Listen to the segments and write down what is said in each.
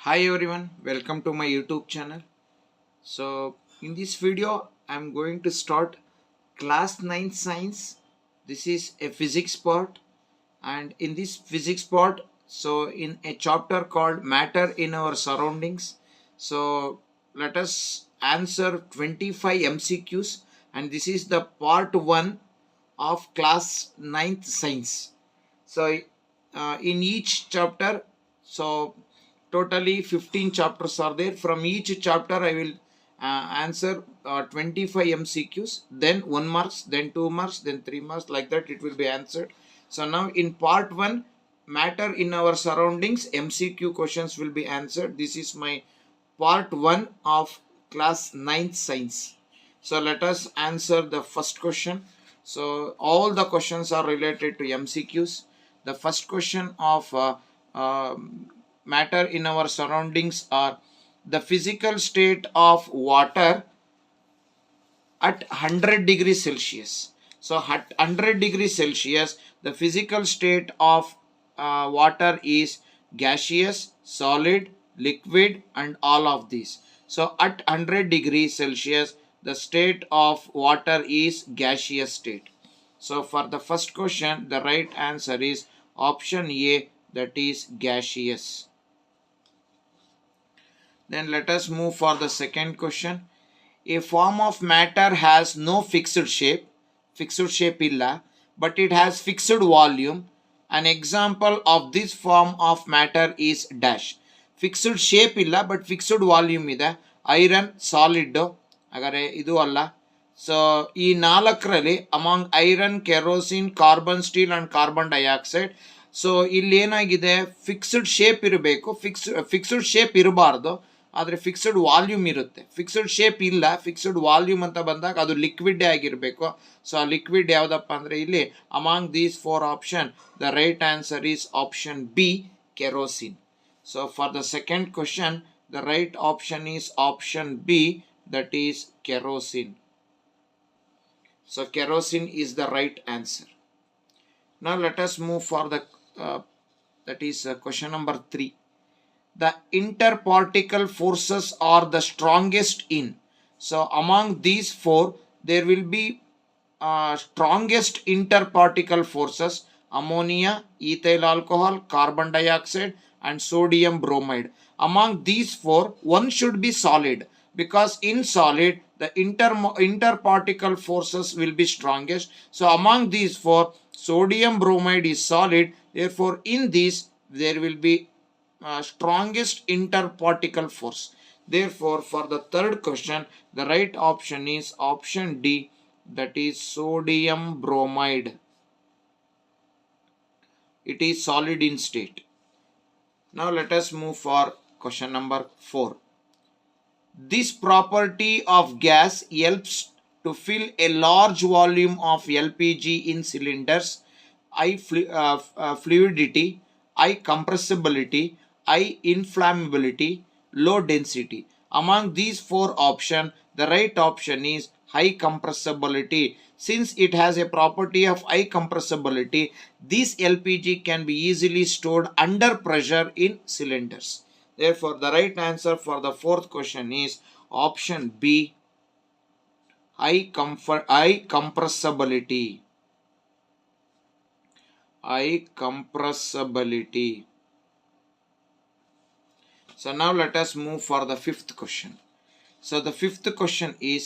Hi everyone, welcome to my YouTube channel. So in this video I'm going to start class 9 science. This is a physics part, and in this physics part, so in a chapter called matter in our surroundings, so let us answer 25 MCQs, and this is the part 1 of class 9th science. So in each chapter, so totally 15 chapters are there. From each chapter I will answer 25 MCQs, then 1 marks, then 2 marks, then 3 marks, like that it will be answered. So now in part 1, matter in our surroundings, MCQ questions will be answered. This is my part 1 of class 9th science. So let us answer the first question. So all the questions are related to MCQs. The first question of matter in our surroundings are: the physical state of water at 100 degrees Celsius. So at 100 degrees Celsius, the physical state of water is gaseous, solid, liquid, and all of these. So at 100 degrees Celsius, the state of water is gaseous state. So for the first question, the right answer is option A, that is gaseous. Then let us move for the second question. A form of matter has no fixed shape illa, but it has fixed volume. An example of this form of matter is dash. Fixed shape illa, but fixed volume ಇದೆ. Iron solid ಹಾಗಾದ್ರೆ ಇದು ಅಲ್ಲ. So ಈ ನಾಲ್ಕರಲ್ಲಿ among iron, kerosene, carbon steel and carbon dioxide, so ಇಲ್ಲಿ ಏನಾಗಿದೆ, fixed shape ಇರಬೇಕು, fixed shape ಇರಬಾರ್ದು, ಆದರೆ ಫಿಕ್ಸ್ಡ್ ವಾಲ್ಯೂಮ್ ಇರುತ್ತೆ. ಫಿಕ್ಸ್ಡ್ ಶೇಪ್ ಇಲ್ಲ, ಫಿಕ್ಸ್ಡ್ ವಾಲ್ಯೂಮ್ ಅಂತ ಬಂದಾಗ ಅದು ಲಿಕ್ವಿಡ್ ಆಗಿರಬೇಕು. ಸೊ ಆ ಲಿಕ್ವಿಡ್ ಯಾವುದಪ್ಪ ಅಂದರೆ ಇಲ್ಲಿ among these 4 option, the right answer is option B, kerosene. So for the second question, the right option is option B, that is kerosene. So kerosene is the right answer. Now let us move for the that is question number 3. The interparticle forces are the strongest in. So among these 4, there will be strongest interparticle forces: ammonia, ethyl alcohol, carbon dioxide, and sodium bromide. Among these 4, one should be solid, because in solid the interparticle forces will be strongest. So among these 4, sodium bromide is solid, therefore in this there will be strongest interparticle force. Therefore for the third question, the right option is option D, that is sodium bromide. It is solid in state. Now let us move for question number 4. This property of gas helps to fill a large volume of LPG in cylinders: high fluidity, high compressibility, high inflammability, low density. Among these 4 options, the right option is high compressibility. Since it has a property of high compressibility, this LPG can be easily stored under pressure in cylinders. Therefore the right answer for the fourth question is option B, high compressibility. High compressibility. So now let us move for the fifth question. So the fifth question is: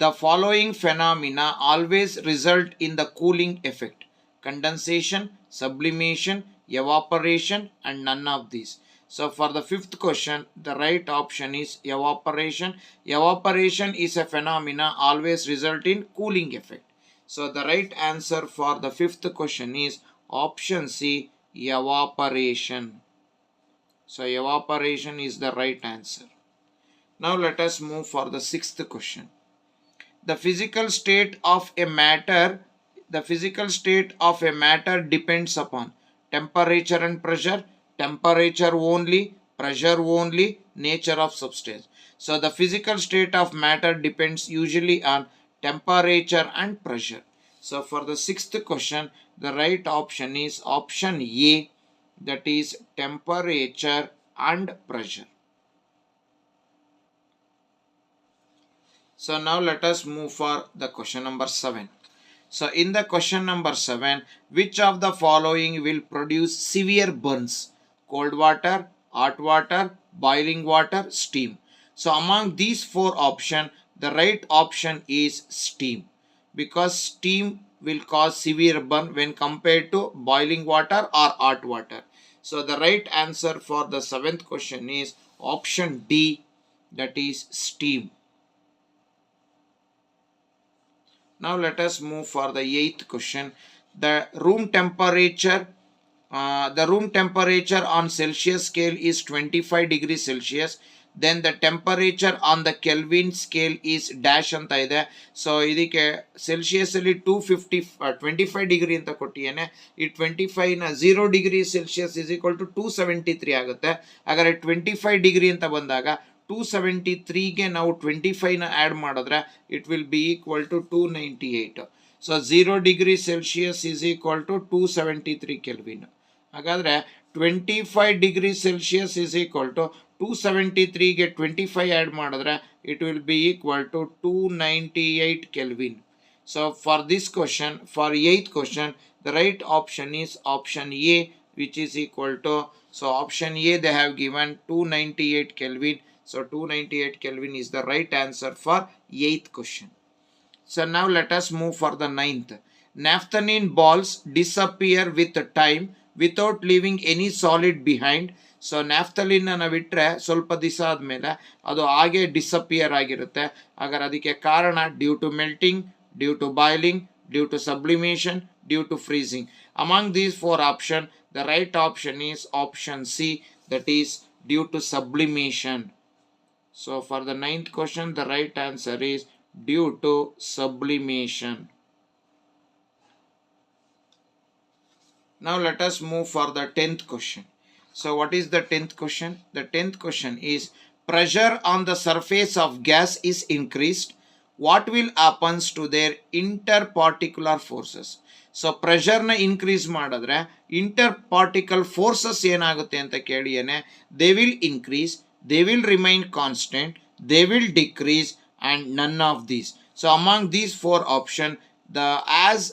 the following phenomena always result in the cooling effect: condensation, sublimation, evaporation, and none of these. So for the fifth question, the right option is evaporation. Evaporation is a phenomena always result in cooling effect. So the right answer for the fifth question is option C, evaporation. So evaporation is the right answer. Now let us move for the sixth question. The physical state of a matter depends upon temperature and pressure, temperature only, pressure only, nature of substance. So the physical state of matter depends usually on temperature and pressure. So for the sixth question, the right option is option A, that is temperature and pressure. So now let us move for the question number 7. So in the question number 7, which of the following will produce severe burns? Cold water, hot water, boiling water, steam. So among these four options, the right option is steam, because steam will cause severe burn when compared to boiling water or hot water. So the right answer for the seventh question is option D, that is steam. Now let us move for the eighth question. The room temperature on Celsius scale is 25 degrees Celsius. Then the temperature on the Kelvin scale is dash ಅಂತ ಇದೆ. So ಇದಕ್ಕೆ Celsius ಅಲ್ಲಿ 25 degree ಅಂತ ಕೊಟ್ಟಿದ್ದೇನೆ. ಈ 25 ನ 0 degree Celsius is equal to 273 ಆಗುತ್ತೆ. ಹಾಗಾದ್ರೆ 25 ಡಿಗ್ರಿ ಅಂತ ಬಂದಾಗ 273ಗೆ ನಾವು 25ನ ಆ್ಯಡ್ ಮಾಡಿದ್ರೆ it will be equal to 298. So 0 degree Celsius is equal to 273 kelvin. ಹಾಗಾದರೆ 25 degree Celsius is equal to 273ಗೆ 25 ಆ್ಯಡ್ ಮಾಡಿದ್ರೆ it will be equal to 298 kelvin. So for this question, for 8th question, the right option is option A, which is equal to, so option A they have given 298 Kelvin. So 298 Kelvin is the right answer for 8th question. So now let us move for the 9th. Naphthalene balls disappear with time without leaving any solid behind. So naphthalene ಅನ್ನು ಬಿಟ್ಟರೆ ಸ್ವಲ್ಪ ದಿವಸ ಆದಮೇಲೆ ಅದು ಹಾಗೆ disappear ಆಗಿರುತ್ತೆ. ಹಾಗಾದ್ರೆ ಅದಕ್ಕೆ ಕಾರಣ due to melting, due to boiling, due to sublimation, due to freezing. Among these four options, the right option is option C, that is due to sublimation. So for the 9th question, the right answer is due to sublimation. Now let us move for the 10th question. So what is the 10th question? The 10th question is, pressure on the surface of gas is increased. What will happens to their interparticular forces? So ಪ್ರೆಷರ್ನ increase ಮಾಡಿದ್ರೆ inter particle forces ಏನಾಗುತ್ತೆ ಅಂತ ಕೇಳಿಯೇನೆ. They will increase, they will remain constant, they will decrease and none of these. So among these four option, the as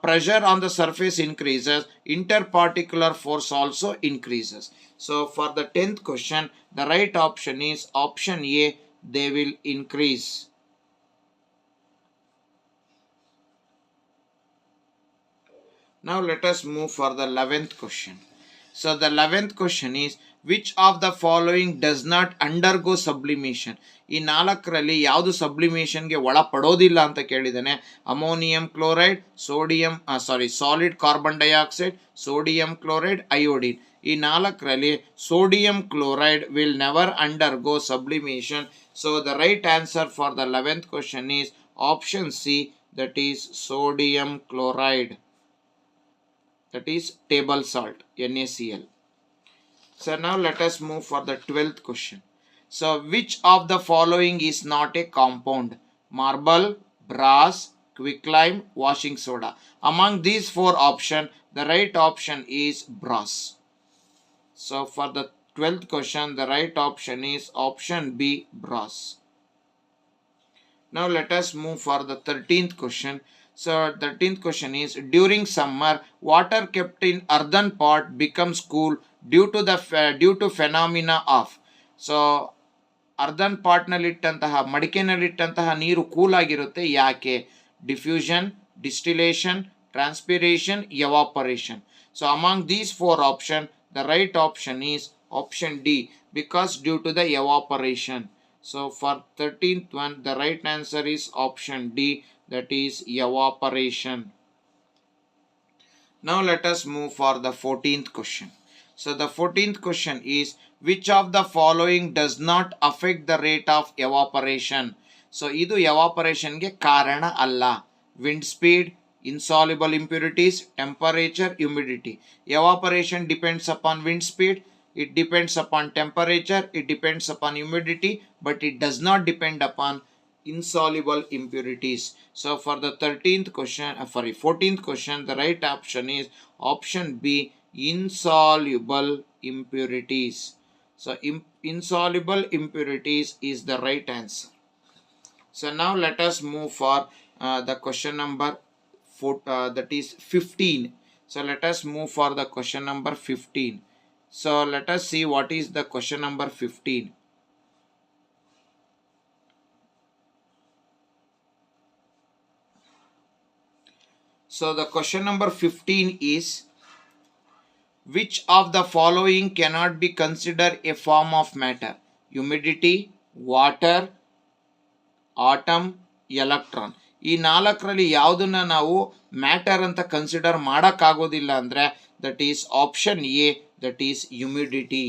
pressure on the surface increases, interparticular force also increases. So for the 10th question, the right option is option A, they will increase. Now let us move for the 11th question. So the 11th question is, which of the following does not undergo sublimation? ಈ ನಾಲ್ಕರಲ್ಲಿ ಯಾವುದು ಸಬ್ಲಿಮೇಷನ್ಗೆ ಒಳಪಡೋದಿಲ್ಲ ಅಂತ ಕೇಳಿದ್ದಾನೆ. Ammonium chloride, solid carbon dioxide, sodium chloride, iodine. ಈ ನಾಲ್ಕರಲ್ಲಿ sodium chloride will never undergo sublimation. So the right answer for the 11th question is option C, that is sodium chloride, that is table salt, NaCl. So now let us move for the 12th question. So which of the following is not a compound? Marble, brass, quicklime, washing soda. Among these four options, the right option is brass. So for the 12th question, the right option is option B, brass. Now let us move for the 13th question. So 13th question is, during summer, water kept in earthen pot becomes cool due to phenomena of. So earthen ಪಾಟ್ನಲ್ಲಿಟ್ಟಂತಹ ಮಡಿಕೆನಲ್ಲಿಟ್ಟಂತಹ ನೀರು cool ಆಗಿರುತ್ತೆ. ಯಾಕೆ? Diffusion, distillation, transpiration, evaporation. So among these four option, the right option is option D, because due to the evaporation. So for 13th one, the right answer is option D, that is evaporation. Now let us move for the 14th question. So the 14th question is, which of the following does not affect the rate of evaporation? So ಇದು ಎವಾಪರೇಷನ್ಗೆ ಕಾರಣ ಅಲ್ಲ. Wind speed, insoluble impurities, temperature, humidity. Evaporation depends upon wind speed, it depends upon temperature, it depends upon humidity, but it does not depend upon insoluble impurities. So for the 14th question, the right option is option B, insoluble impurities. So insoluble impurities is the right answer. So now let us move for the question number that is 15. So let us move for the question number 15. So let us see what is the question number 15. So the question number 15 is, which of the following cannot be considered a form of matter? Humidity, water, atom, electron. ಈ ನಾಲ್ಕರಲ್ಲಿ ಯಾವುದನ್ನ ನಾವು matter ಅಂತ consider ಮಾಡೋಕ್ಕಾಗೋದಿಲ್ಲ ಅಂದರೆ that is option A, that is humidity.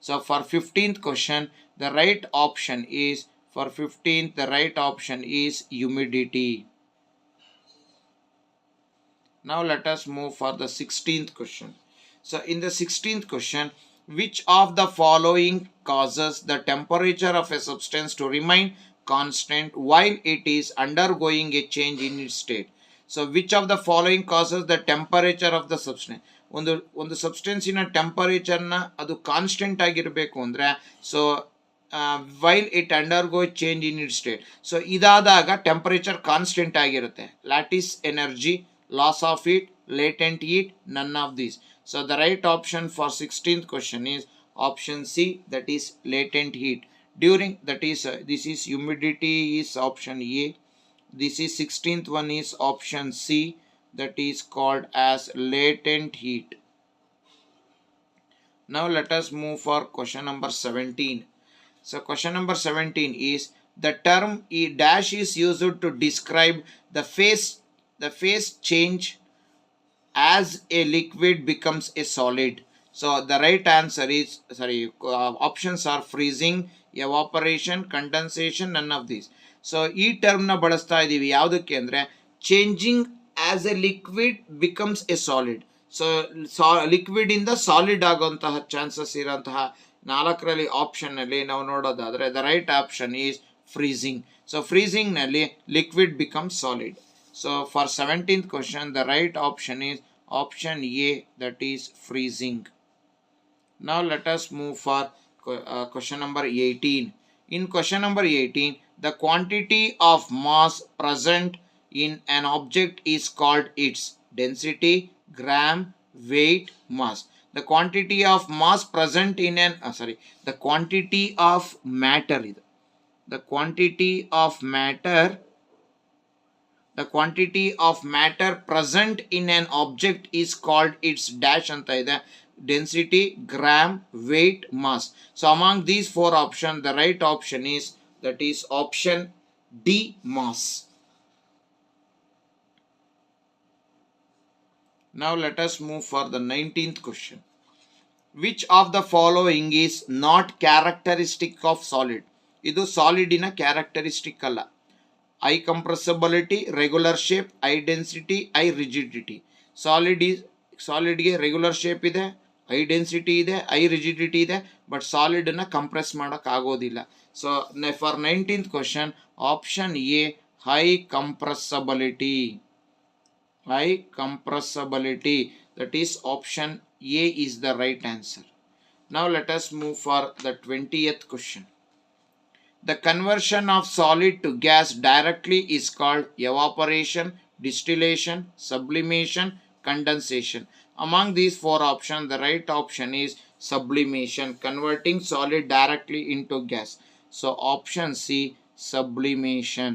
So for 15th question the right option is, for 15th the right option is humidity. Now let us move for the 16th question. So in the 16th question, which of the following causes the temperature of a substance to remain constant while it is undergoing a change in its state? So which of the following causes the temperature of the substance? ಒಂದು ಸಬ್ಸ್ಟೆನ್ಸಿನ ಟೆಂಪರೇಚರ್ನ ಅದು constant ಆಗಿರಬೇಕು ಅಂದರೆ, so while it undergo change in it state. So ಇದಾದಾಗ temperature constant ಆಗಿರುತ್ತೆ. Lattice energy, loss of heat, latent heat, none of these. So the right option for 16th question is option C, that is latent heat. During, that is this is humidity is option A. This is 16th one is option C, that is called as latent heat. Now let us move for question number 17. So question number 17 is, the term E dash is used to describe the phase change as a liquid becomes a solid. So the right answer is, options are freezing, evaporation, condensation, none of these. So ಈ ಟರ್ಮ್ನ ಬಳಸ್ತಾ ಇದ್ದೀವಿ ಯಾವುದಕ್ಕೆ ಅಂದರೆ, changing as a liquid becomes a solid. So liquid ಇಂದ solid ಆಗುವಂತಹ chances ಇರೋಂತಹ ನಾಲ್ಕರಲ್ಲಿ ಆಪ್ಷನ್ನಲ್ಲಿ ನಾವು ನೋಡೋದಾದರೆ the right option is freezing. So ಫ್ರೀಸಿಂಗ್ನಲ್ಲಿ liquid becomes solid. So for 17th question, the right option is option A, that is freezing. Now let us move for question number 18. In question number 18, the quantity of mass present in an object is called its density, gram, weight, mass. The quantity of mass present in an the quantity of matter. The quantity of matter present in an object is called its dash anta ide, density, gram, weight, mass. So among these four options, the right option is, that is option D, mass. Now let us move for the 19th question. Which of the following is not characteristic of solid? ಇದು ಸಾಲಿಡಿನ characteristic ಅಲ್ಲ. high compressibility, regular shape, high density, high rigidity. ಸಾಲಿಡ್ಗೆ regular shape ಇದೆ, high density ಇದೆ, high rigidity ಇದೆ, but ಸಾಲಿಡನ್ನು compress ಮಾಡೋಕ್ಕಾಗೋದಿಲ್ಲ. So for 19th question option A, high compressibility. That is option A is the right answer. Now let us move for the 20th question. The conversion of solid to gas directly is called evaporation, distillation, sublimation, condensation. Among these four options, the right option is sublimation, converting solid directly into gas. So option C, sublimation.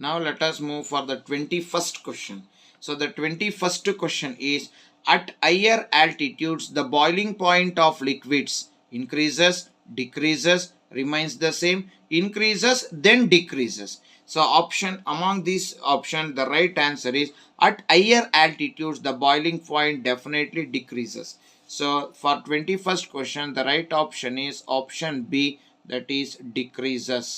Now let us move for the 21st question. So the 21st question is, at higher altitudes the boiling point of liquids increases, decreases, remains the same, increases, then decreases. So option, among these options, the right answer is, at higher altitudes the boiling point definitely decreases. So for 21st question, the right option is option B, that is decreases.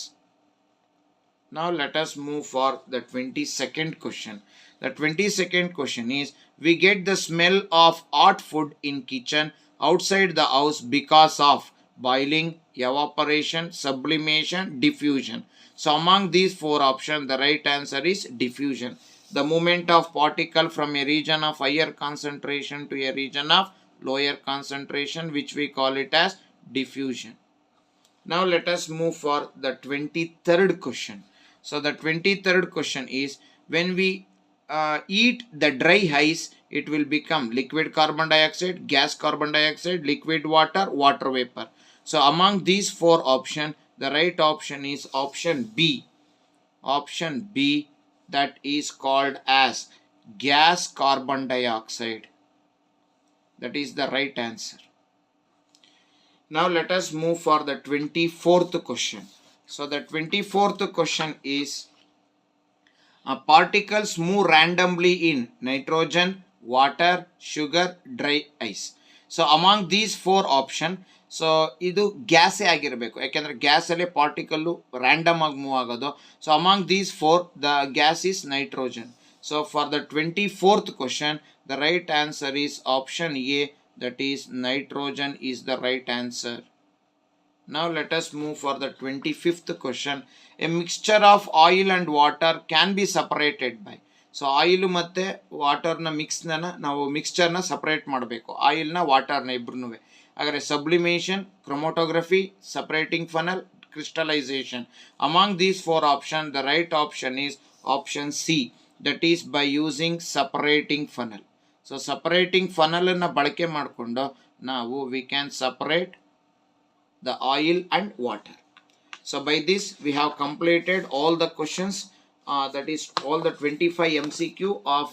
Now let us move for the 22nd question. The 22nd question is, we get the smell of hot food in kitchen outside the house because of boiling, evaporation, sublimation, diffusion. So among these four options, the right answer is diffusion. The movement of particle from a region of higher concentration to a region of lower concentration, which we call it as diffusion. Now let us move for the 23rd question. So the 23rd question is, when we eat the dry ice, it will become liquid carbon dioxide, gas carbon dioxide, liquid water, water vapor. So among these four options, the right option is option B. Option B, that is called as gas carbon dioxide. That is the right answer. Now let us move for the 24th question. So the 24th question is, particles move randomly in nitrogen, water, sugar, dry ice. So among these four options, so ಇದು ಗ್ಯಾಸೇ ಆಗಿರಬೇಕು, ಯಾಕೆಂದರೆ ಗ್ಯಾಸಲ್ಲೇ particle random ಆಗಿ move ಆಗೋದು. So among these four the gas is nitrogen. So for the 24th question the right answer is option A, that is nitrogen is the right answer. Now let us move for the 25th question. A mixture of oil and water can be separated by. So oil ಮತ್ತು ವಾಟರ್ನ ಮಿಕ್ಸ್ನ ನಾವು ಮಿಕ್ಸ್ಚರ್ನ separate ಮಾಡಬೇಕು, ಆಯಿಲ್ನ ವಾಟರ್ನ ಇಬ್ರು. ಹಾಗಾದರೆ sublimation, chromatography, separating funnel, crystallisation. Among these four option the right option is option C, that is by using separating funnel. So separating ಫನಲನ್ನು ಬಳಕೆ ಮಾಡಿಕೊಂಡು ನಾವು we can separate the oil and water. So by this we have completed all the questions, that is all the 25 MCQ of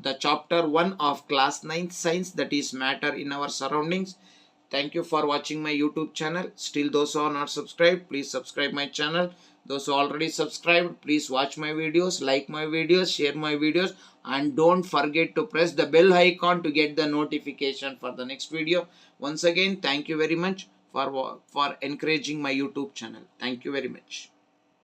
the chapter 1 of class 9 science, that is matter in our surroundings. Thank you for watching my YouTube channel. Still those who are not subscribed, please subscribe my channel. Those who already subscribed, please watch my videos, like my videos, share my videos, and don't forget to press the bell icon to get the notification for the next video. Once again, thank you very much for encouraging my YouTube channel. Thank you very much.